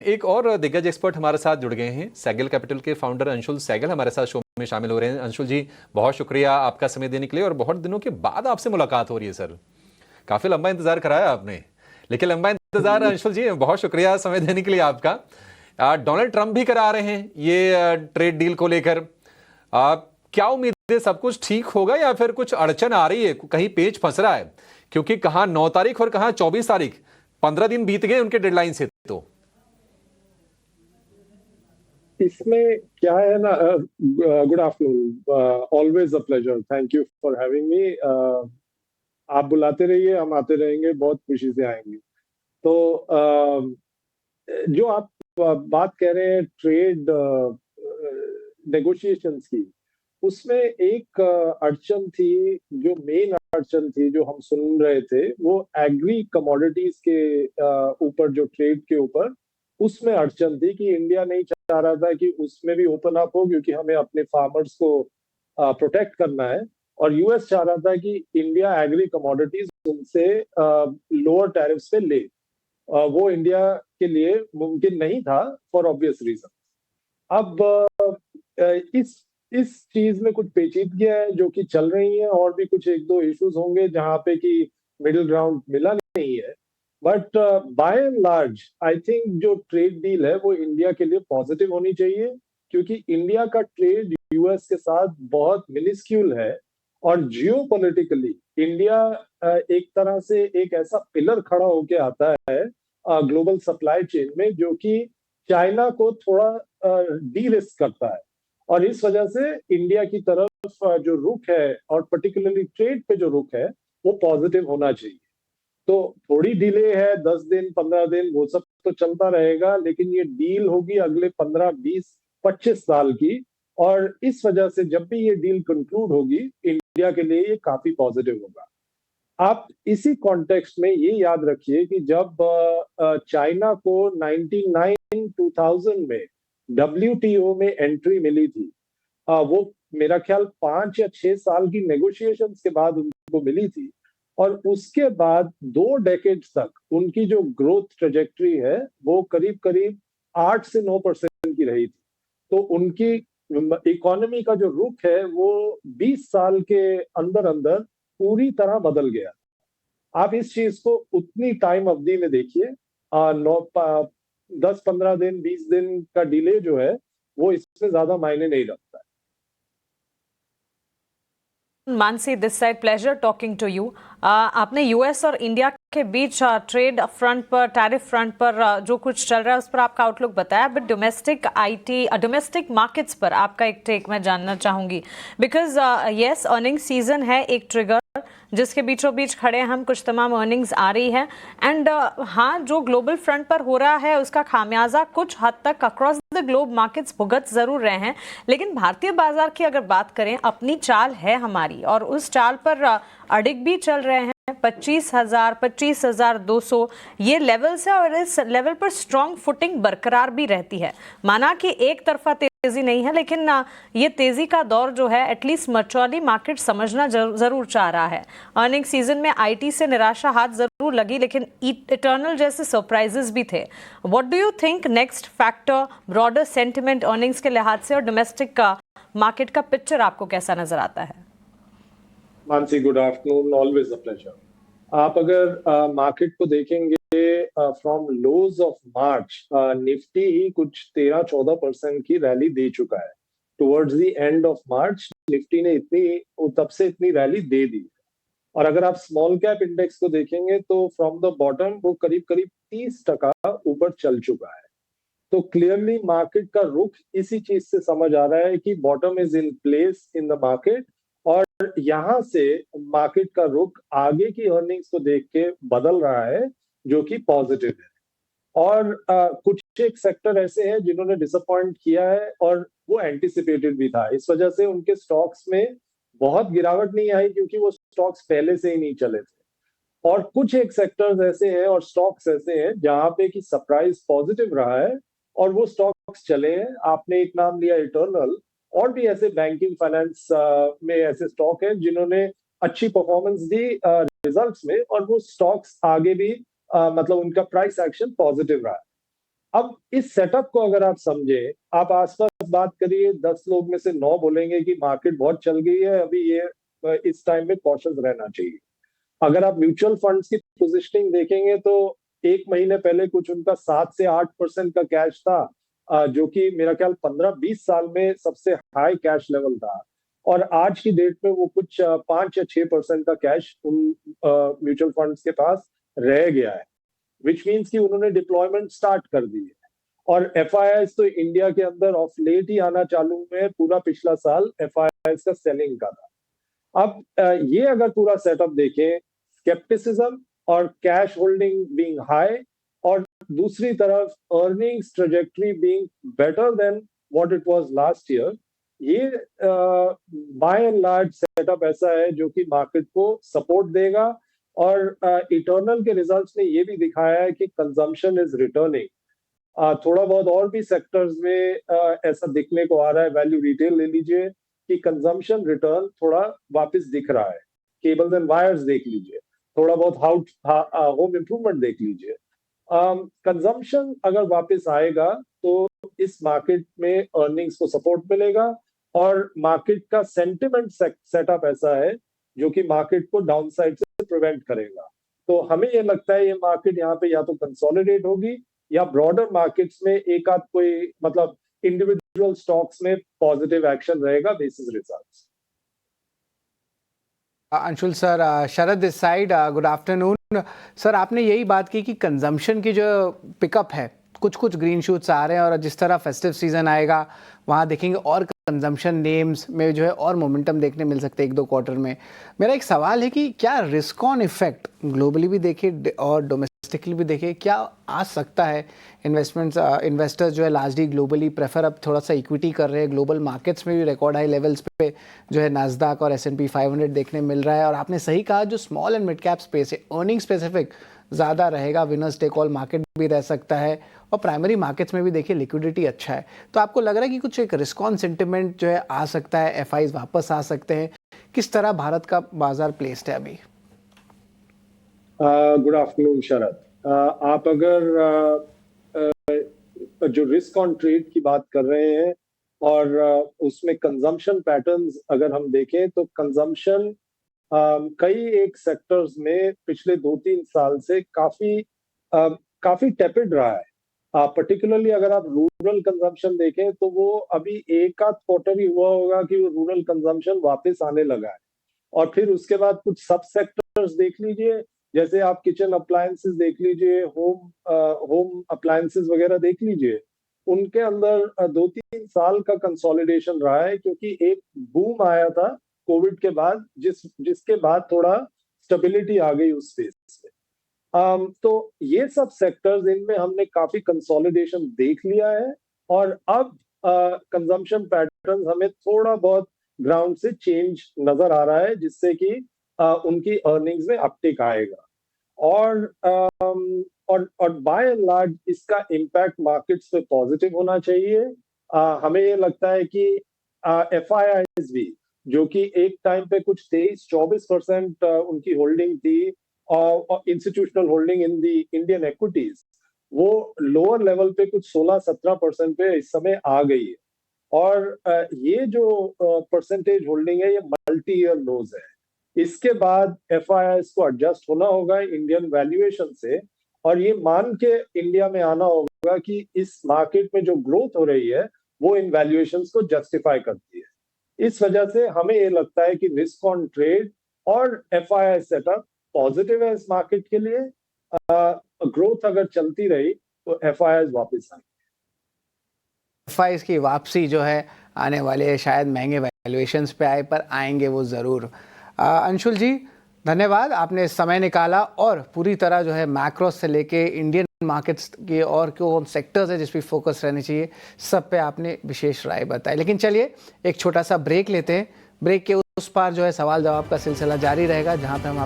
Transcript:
एक और दिग्गज एक्सपर्ट हमारे साथ जुड़ गए हैं। सैगल कैपिटल के फाउंडर अंशुल सैगल हमारे साथ शो में शामिल हो रहे हैं। अंशुल जी, बहुत शुक्रिया आपका समय देने के लिए, और बहुत दिनों के बाद आपसे मुलाकात हो रही है सर। काफी लंबा इंतजार कराया आपने, लेकिन लंबा इंतजार अंशुल जी, बहुत शुक्रिया समय देने के लिए आपका। डोनाल्ड ट्रंप भी करा रहे हैं ये ट्रेड डील को लेकर। क्या उम्मीद है, सब कुछ ठीक होगा या फिर कुछ अड़चन आ रही है, कहीं पेच फंस रहा है? क्योंकि कहां 9 तारीख और कहां 24 तारीख, 15 दिन बीत गए उनके डेडलाइन से। तो इसमें क्या है ना, good afternoon, always a pleasure, thank you for having me. आप बुलाते रहिए, हम आते रहेंगे, बहुत खुशी से आएंगे। तो जो आप बात कह रहे हैं ट्रेड नेगोशिएशंस की, उसमें एक अड़चन थी, जो मेन अड़चन थी जो हम सुन रहे थे, वो एग्री कमोडिटीज के ऊपर, जो ट्रेड के ऊपर उसमें अड़चन थी कि इंडिया नहीं चाह रहा था कि उसमें भी ओपन अप हो, क्योंकि हमें अपने फार्मर्स को प्रोटेक्ट करना है। और यूएस चाह रहा था कि इंडिया एग्री कमोडिटीज उनसे लोअर टैरिफ्स पे ले। वो इंडिया के लिए मुमकिन नहीं था, फॉर ऑब्वियस रीजन। अब इस चीज में कुछ पेचीदगियां है जो कि चल रही हैं, और भी कुछ एक दो इश्यूज होंगे जहां पे कि मिडिल ग्राउंड मिला नहीं है। But by and large I think जो ट्रेड डील है वो इंडिया के लिए पॉजिटिव होनी चाहिए, क्योंकि इंडिया का ट्रेड यूएस के साथ बहुत मिनिस्क्यूल है। और जियो पॉलिटिकली इंडिया एक तरह से एक ऐसा पिलर खड़ा होके आता है ग्लोबल सप्लाई चेन में, जो कि चाइना को थोड़ा डी रिस्क करता है। और इस वजह से इंडिया की तरफ जो रुख है, और पर्टिकुलरली ट्रेड पे जो रुख है, वो पॉजिटिव होना चाहिए। तो थोड़ी डिले है, 10 दिन 15 दिन, वो सब तो चलता रहेगा, लेकिन ये डील होगी अगले 15 20 25 साल की। और इस वजह से जब भी ये डील कंक्लूड होगी, इंडिया के लिए ये काफी पॉजिटिव होगा। आप इसी कॉन्टेक्स्ट में ये याद रखिए कि जब चाइना को 99 2000 में डब्ल्यूटीओ में एंट्री मिली थी, वो मेरा ख्याल 5 या 6 साल की नेगोशिएशंस के बाद उनको मिली थी। और उसके बाद 2 डेकेड्स तक उनकी जो ग्रोथ ट्रेजेक्ट्री है, वो करीब करीब 8 से 9% की रही थी। तो उनकी इकोनॉमी का जो रुख है, वो 20 साल के अंदर अंदर पूरी तरह बदल गया। आप इस चीज को उतनी टाइम अवधि में देखिए, 10 15 दिन 20 दिन का डिले जो है, वो इसमें ज्यादा मायने नहीं रखता है। Mansi, this side, pleasure talking to you. आपने यूएस और इंडिया के बीच ट्रेड फ्रंट पर, टैरिफ फ्रंट पर जो कुछ चल रहा है उस पर आपका आउटलुक बताया, but domestic IT, domestic markets पर आपका एक टेक मैं जानना चाहूंगी। बिकॉज यस, अर्निंग सीजन है, एक ट्रिगर जिसके बीचों बीच खड़े हैं हम, कुछ तमाम अर्निंग्स आ रही है। एंड हाँ, जो ग्लोबल फ्रंट पर हो रहा है उसका खामियाजा कुछ हद तक अक्रॉस द ग्लोब मार्केट्स भुगत जरूर रहे हैं, लेकिन भारतीय बाजार की अगर बात करें, अपनी चाल है हमारी, और उस चाल पर अडिग भी चल रहे हैं। 25,000, 25,200 ये लेवल्स है, और इस लेवल पर स्ट्रॉन्ग फुटिंग बरकरार भी रहती है। माना कि एक तरफा तेजी नहीं है, लेकिन ये तेजी का दौर जो है, एटलीस्ट मैच्योरली मार्केट समझना जरूर चाह रहा है। अर्निंग सीजन में आईटी से निराशा हाथ जरूर लगी, लेकिन इटर्नल जैसे सरप्राइजेस भी थे। What do you think next factor, broader sentiment earnings के लिहाज से, और डोमेस्टिक का मार्केट का पिक्चर आपको कैसा नजर आता है? Mansi, good afternoon, always a pleasure. आप अगर मार्केट को देखेंगे, from lows of March, Nifty ही कुछ 13 14% की रैली दे चुका है। Towards the end of March Nifty ने तब से इतनी रैली दे दी। और अगर आप स्मॉल कैप इंडेक्स को देखेंगे, तो फ्रॉम द बॉटम वो करीब करीब 30% ऊपर चल चुका है। तो क्लियरली मार्केट का रुख इसी चीज से समझ आ रहा है कि bottom is in place in the market. और यहां से मार्केट का रुख आगे की अर्निंग्स को देख के बदल रहा है, जो कि पॉजिटिव है। और कुछ एक सेक्टर ऐसे हैं जिन्होंने डिसअपॉइंट किया है, और वो एंटिसिपेटेड भी था। इस वजह से उनके स्टॉक्स में बहुत गिरावट नहीं आई, क्योंकि वो स्टॉक्स पहले से ही नहीं चले थे। और कुछ एक सेक्टर्स ऐसे हैं और स्टॉक्स ऐसे हैं जहां पे कि सरप्राइज पॉजिटिव रहा है, और वो स्टॉक्स चले हैं। आपने एक नाम लिया इटर्नल, और भी ऐसे बैंकिंग फाइनेंस में ऐसे स्टॉक हैं जिन्होंने अच्छी परफॉर्मेंस दी रिजल्ट्स में, और वो स्टॉक्स आगे भी मतलब उनका प्राइस एक्शन पॉजिटिव रहा है। अब इस सेटअप को अगर आप समझे, आप आसपास बात करिए, 10 लोग में से 9 बोलेंगे कि मार्केट बहुत चल गई है, अभी ये इस टाइम में कॉशियस रहना चाहिए। अगर आप म्यूचुअल फंड्स की पोजीशनिंग देखेंगे तो 1 महीने पहले कुछ उनका 7 से 8% का कैश था, जो कि मेरा ख्याल 15-20 साल में सबसे हाई कैश लेवल था। और आज की डेट में वो कुछ 5 या 6% का कैश उन म्यूचुअल फंड्स के पास रह गया है, विच मीन्स कि उन्होंने डिप्लॉयमेंट स्टार्ट कर दी है। और एफआईआईस तो इंडिया के अंदर ऑफ लेट ही आना चालू हुए, पूरा पिछला साल एफआईआईस का सेलिंग का था। अब ये अगर पूरा सेटअप देखें, स्केप्टिसिज्म और कैश होल्डिंग बीइंग हाई, और दूसरी तरफ earnings trajectory being better than what it was last year, ये बाय एंड लार्ज सेटअप ऐसा है जो कि मार्केट को सपोर्ट देगा। और इटर्नल के रिजल्ट्स ने ये भी दिखाया है कि कंजम्पशन इज रिटर्निंग। थोड़ा बहुत और भी सेक्टर्स में ऐसा दिखने को आ रहा है। वैल्यू रिटेल ले लीजिए कि कंजम्पशन रिटर्न थोड़ा वापस दिख रहा है। केबल्स एंड वायर्स देख लीजिए, थोड़ा बहुत होम इम्प्रूवमेंट देख लीजिए। कंजम्पशन अगर वापस आएगा तो इस मार्केट में अर्निंग्स को सपोर्ट मिलेगा, और मार्केट का सेंटिमेंट सेटअप ऐसा है जो कि मार्केट को डाउनसाइड से प्रिवेंट करेगा। तो हमें ये लगता है ये मार्केट यहाँ पे या तो कंसोलिडेट होगी, या ब्रॉडर मार्केट्स में एक आध कोई मतलब इंडिविजुअल स्टॉक्स में पॉजिटिव एक्शन रहेगा basis results. Anshul sir, Sharad this side, good afternoon sir. आपने यही बात की कि कंजम्पशन की जो पिकअप है, कुछ ग्रीन शूट्स आ रहे हैं, और जिस तरह फेस्टिव सीजन आएगा वहाँ देखेंगे और कंजम्पशन नेम्स में जो है और मोमेंटम देखने मिल सकते हैं 1-2 क्वार्टर में। मेरा एक सवाल है कि क्या रिस्क ऑन इफेक्ट ग्लोबली भी देखे और डोमेस्टिकली भी देखे, क्या आ सकता है? इन्वेस्टर्स जो है लार्जली ग्लोबली प्रेफर अब थोड़ा सा इक्विटी कर रहे हैं। ग्लोबल मार्केट्स में भी रिकॉर्ड हाई लेवल्स पे जो है नास्दाक और S&P 500 देखने मिल रहा है। और आपने सही कहा, जो small and mid cap space है अर्निंग स्पेसिफिक ज़्यादा रहेगा, विनर्स टेक ऑल मार्केट भी रह सकता है, और प्राइमरी मार्केट्स में भी देखिए लिक्विडिटी अच्छा है। तो आपको लग रहा है कि कुछ एक रिस्क ऑन सेंटिमेंट जो है आ सकता है, एफआईज वापस आ सकते हैं? किस तरह भारत का बाजार प्लेस्ड है अभी? गुड आफ्टरनून शरद। आप अगर जो रिस्क ऑन ट्रेड की बात कर रहे हैं और उसमें कंजम्पशन पैटर्न्स अगर हम देखें, तो कंजम्पशन कई एक सेक्टर्स में पिछले 2-3 साल से काफी टेपिड रहा है। पर्टिकुलरली अगर आप रूरल कंजम्पशन देखें तो वो अभी एक आध क्वार्टर ही हुआ होगा कि वो रूरल कंजम्पशन वापस आने लगा है। और फिर उसके बाद कुछ सब सेक्टर्स देख लीजिए, जैसे आप किचन अप्लायंसेस देख लीजिए, होम अप्लायंसेस वगैरह देख लीजिए, उनके अंदर 2-3 साल का कंसोलिडेशन रहा है, क्योंकि एक बूम आया था कोविड के बाद, जिसके बाद थोड़ा स्टेबिलिटी आ गई उस स्पेस में। तो ये सब सेक्टर्स, इनमें हमने काफी कंसोलिडेशन देख लिया है, और अब कंजम्पशन पैटर्न हमें थोड़ा बहुत ग्राउंड से चेंज नजर आ रहा है, जिससे कि उनकी अर्निंग्स में अपटिक आएगा। और बाय एंड लार्ज इसका इम्पैक्ट मार्केट्स पे पॉजिटिव होना चाहिए। हमें ये लगता है कि एफआईआईज भी, जो कि एक टाइम पे कुछ 23-24% उनकी होल्डिंग थी, और institutional holding in the Indian equities, वो लोअर लेवल पे कुछ 16-17% पे इस समय आ गई है। और ये जो परसेंटेज होल्डिंग है, ये मल्टी ईयर लोज है। इसके बाद एफआईआईस को एडजस्ट होना होगा इंडियन वैल्यूएशन से, और ये मान के इंडिया में आना होगा कि इस मार्केट में जो ग्रोथ हो रही है वो इन वैल्यूएशंस को जस्टिफाई करती है। इस वजह से हमें ये लगता है कि रिस्क ऑन ट्रेड और एफआईआई सेटअप पॉजिटिव है इस मार्केट के लिए। ग्रोथ अगर चलती रही तो एफआईआई वापस आएंगे। एफआईआईस की वापसी जो है आने वाले, शायद महंगे वैल्यूएशंस पे आए, पर आएंगे वो ज़रूर। अंशुल जी, धन्यवाद, आपने समय निकाला और पूरी तरह जो है मैक्रो से लेके इंडियन मार्केट्स के और कौन सेक्टर्स है जिस पे फोकस रहने चाहिए, सब पे आपने विशेष राय बताई। लेकिन चलिए एक छोटा सा ब्रेक लेते हैं। ब्रेक के उस पार जो है सवाल जवाब का सिलसिला जारी रहेगा, जहाँ पे हम